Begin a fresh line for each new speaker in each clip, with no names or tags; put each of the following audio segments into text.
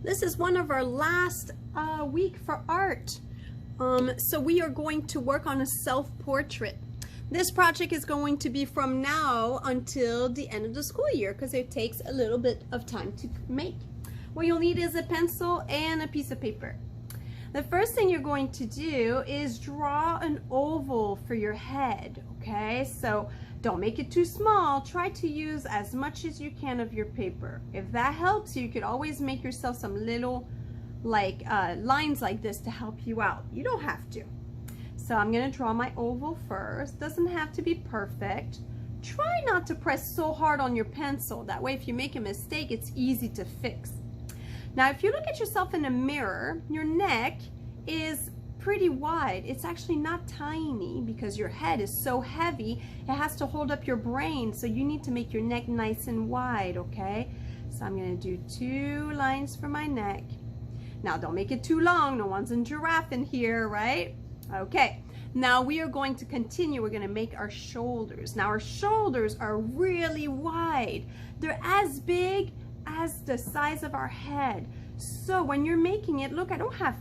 This is one of our last week for art. So we are going to work on a self-portrait. This project is going to be from now until the end of the school year because it takes a little bit of time to make. What you'll need is a pencil and a piece of paper. The first thing you're going to do is draw an oval for your head, okay? So don't make it too small. Try to use as much as you can of your paper. If that helps you could always make yourself some little lines like this to help you out. You don't have to. So I'm gonna draw my oval first. Doesn't have to be perfect. Try not to press so hard on your pencil. That way if you make a mistake, it's easy to fix. Now, if you look at yourself in a mirror, your neck is pretty wide. It's actually not tiny because your head is so heavy, it has to hold up your brain. So you need to make your neck nice and wide, okay? So I'm gonna do 2 lines for my neck. Now, don't make it too long. No one's in giraffe in here, right? Okay, now we are going to continue. We're gonna make our shoulders. Now, our shoulders are really wide. They're as big as the size of our head. So when you're making it, look, I don't have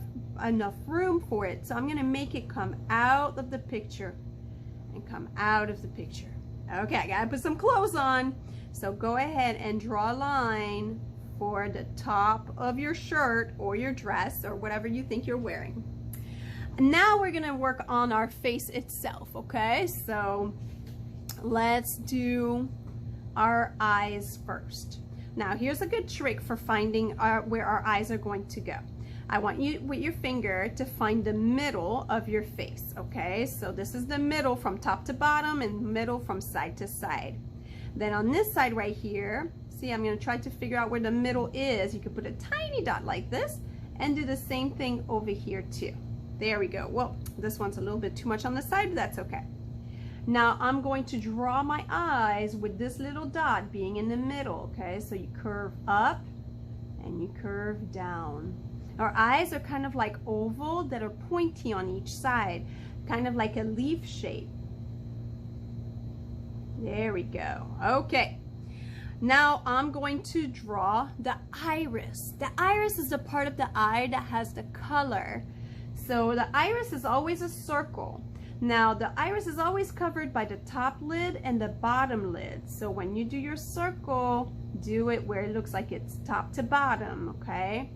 enough room for it. So I'm gonna make it come out of the picture and come out of the picture. Okay, I gotta put some clothes on. So go ahead and draw a line for the top of your shirt or your dress or whatever you think you're wearing. Now we're gonna work on our face itself, okay? So let's do our eyes first. Now, here's a good trick for finding where our eyes are going to go. I want you, with your finger, to find the middle of your face, okay? So this is the middle from top to bottom and middle from side to side. Then on this side right here, see, I'm gonna try to figure out where the middle is. You could put a tiny dot like this and do the same thing over here too. There we go. Well, this one's a little bit too much on the side, but that's okay. Now I'm going to draw my eyes with this little dot being in the middle, okay? So you curve up and you curve down. Our eyes are kind of like oval that are pointy on each side, kind of like a leaf shape. There we go. Okay. Now I'm going to draw the iris. The iris is the part of the eye that has the color. So the iris is always a circle. Now, the iris is always covered by the top lid and the bottom lid. So when you do your circle, do it where it looks like it's top to bottom, okay?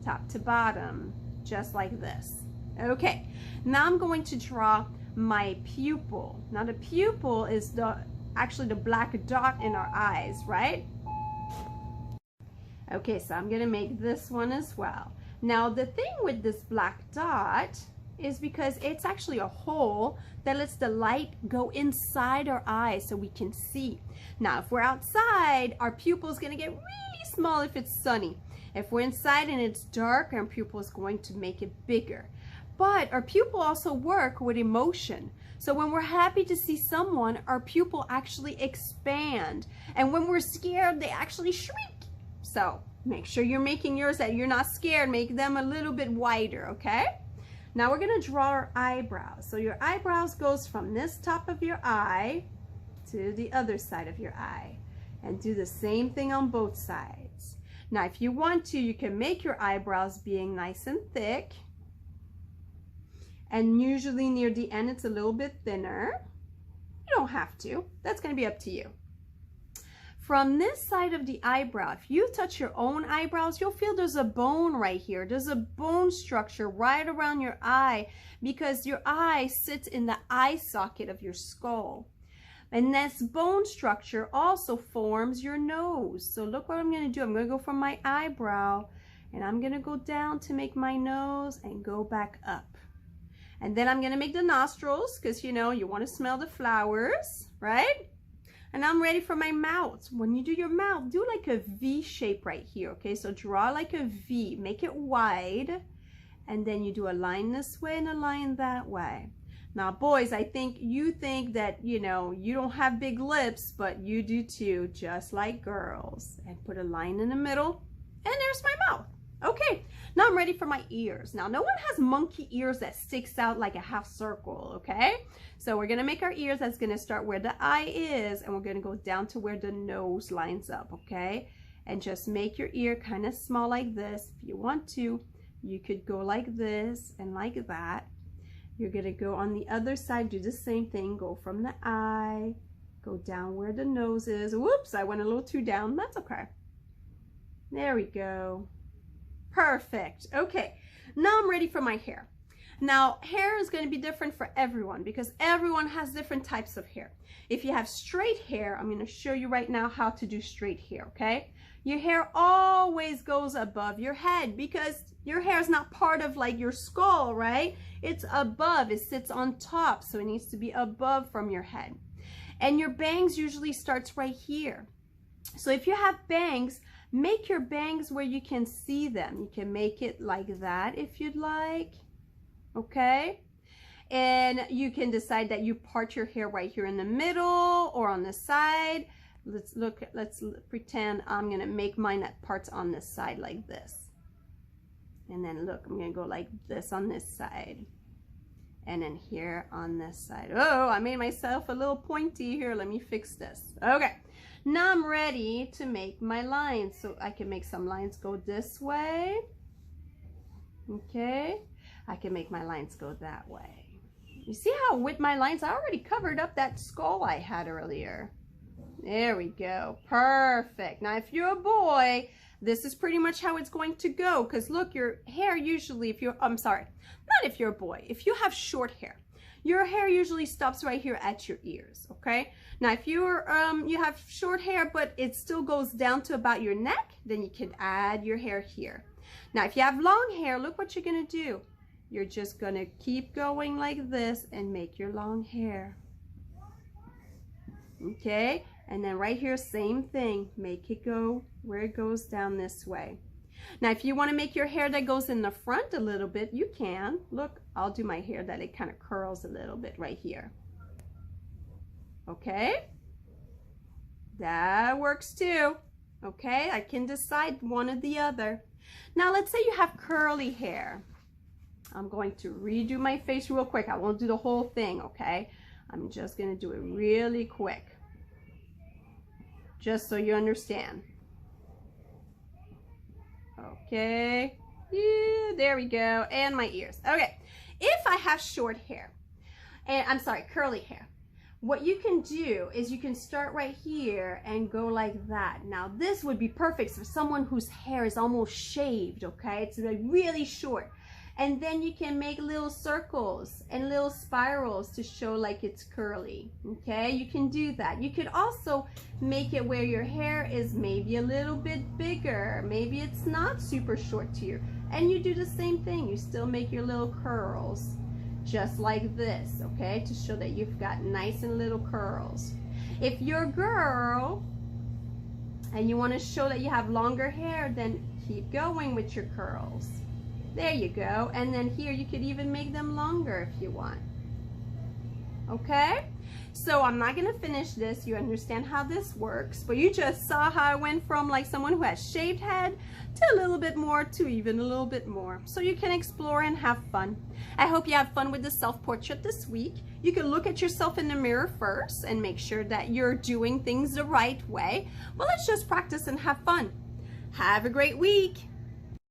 Top to bottom, just like this. Okay, now I'm going to draw my pupil. Now the pupil is actually the black dot in our eyes, right? Okay, so I'm gonna make this one as well. Now the thing with this black dot is because it's actually a hole that lets the light go inside our eyes so we can see. Now, if we're outside, our pupil is gonna get really small if it's sunny. If we're inside and it's dark, our pupil is going to make it bigger. But our pupil also work with emotion. So when we're happy to see someone, our pupil actually expand. And when we're scared, they actually shrink. So make sure you're making yours that you're not scared. Make them a little bit wider, okay? Now we're gonna draw our eyebrows. So your eyebrows goes from this top of your eye to the other side of your eye. And do the same thing on both sides. Now if you want to, you can make your eyebrows being nice and thick. And usually near the end it's a little bit thinner. You don't have to. That's gonna be up to you. From this side of the eyebrow, if you touch your own eyebrows, you'll feel there's a bone right here. There's a bone structure right around your eye because your eye sits in the eye socket of your skull. And this bone structure also forms your nose. So look what I'm gonna do. I'm gonna go from my eyebrow and I'm gonna go down to make my nose and go back up. And then I'm gonna make the nostrils because you know, you wanna smell the flowers, right? And I'm ready for my mouth. When you do your mouth, do like a V shape right here, okay? So draw like a V, make it wide, and then you do a line this way and a line that way. Now, boys, I think you think that, you know, you don't have big lips, but you do too, just like girls. And put a line in the middle, and there's my mouth. Okay, now I'm ready for my ears. Now, no one has monkey ears that sticks out like a half circle, okay? So we're gonna make our ears. That's gonna start where the eye is, and we're gonna go down to where the nose lines up, okay? and just make your ear kind of small like this. If you want to, you could go like this and like that. You're gonna go on the other side, do the same thing, go from the eye, go down where the nose is. Whoops, I went a little too down, that's okay. There we go. Perfect. Okay, now I'm ready for my hair. Now, hair is going to be different for everyone because everyone has different types of hair. If you have straight hair, I'm going to show you right now how to do straight hair, okay? Your hair always goes above your head because your hair is not part of like your skull, right? It's above, it sits on top, so it needs to be above from your head. And your bangs usually starts right here. So if you have bangs, make your bangs where you can see them. You can make it like that if you'd like. Okay, and you can decide that you part your hair right here in the middle or on the side. Let's pretend I'm gonna make mine that parts on this side like this, and then look, I'm gonna go like this on this side, and then here on this side. Oh, I made myself a little pointy here. Let me fix this. Okay, now I'm ready to make my lines, so I can make some lines go this way. Okay, I can make my lines go that way. You see how with my lines, I already covered up that skull I had earlier. There we go. Perfect. Now, if you're a boy, this is pretty much how it's going to go. Because look, your hair usually, if you're, I'm sorry, not if you're a boy. If you have short hair, your hair usually stops right here at your ears, okay? Now, if you're, you have short hair, but it still goes down to about your neck, then you can add your hair here. Now, if you have long hair, look what you're gonna do. You're just gonna keep going like this and make your long hair. Okay, and then right here, same thing. Make it go where it goes down this way. Now, if you wanna make your hair that goes in the front a little bit, you can. Look, I'll do my hair that it kind of curls a little bit right here. Okay, that works too. Okay, I can decide one or the other. Now, let's say you have curly hair. I'm going to redo my face real quick. I won't do the whole thing, okay? I'm just going to do it really quick, just so you understand. Okay, yeah, there we go. And my ears. Okay, if I have short hair, and I'm sorry, curly hair, what you can do is you can start right here and go like that. Now, this would be perfect for someone whose hair is almost shaved, okay? It's like really short. And then you can make little circles and little spirals to show like it's curly, okay? You can do that. You could also make it where your hair is maybe a little bit bigger. Maybe it's not super short to you. And you do the same thing. You still make your little curls just like this, okay? To show that you've got nice and little curls. If you're a girl and you want to show that you have longer hair, then keep going with your curls. There you go. And then here you could even make them longer if you want. Okay? So I'm not going to finish this. You understand how this works. But you just saw how I went from like someone who has shaved head to a little bit more to even a little bit more. So you can explore and have fun. I hope you have fun with the self-portrait this week. You can look at yourself in the mirror first and make sure that you're doing things the right way. Well, let's just practice and have fun. Have a great week.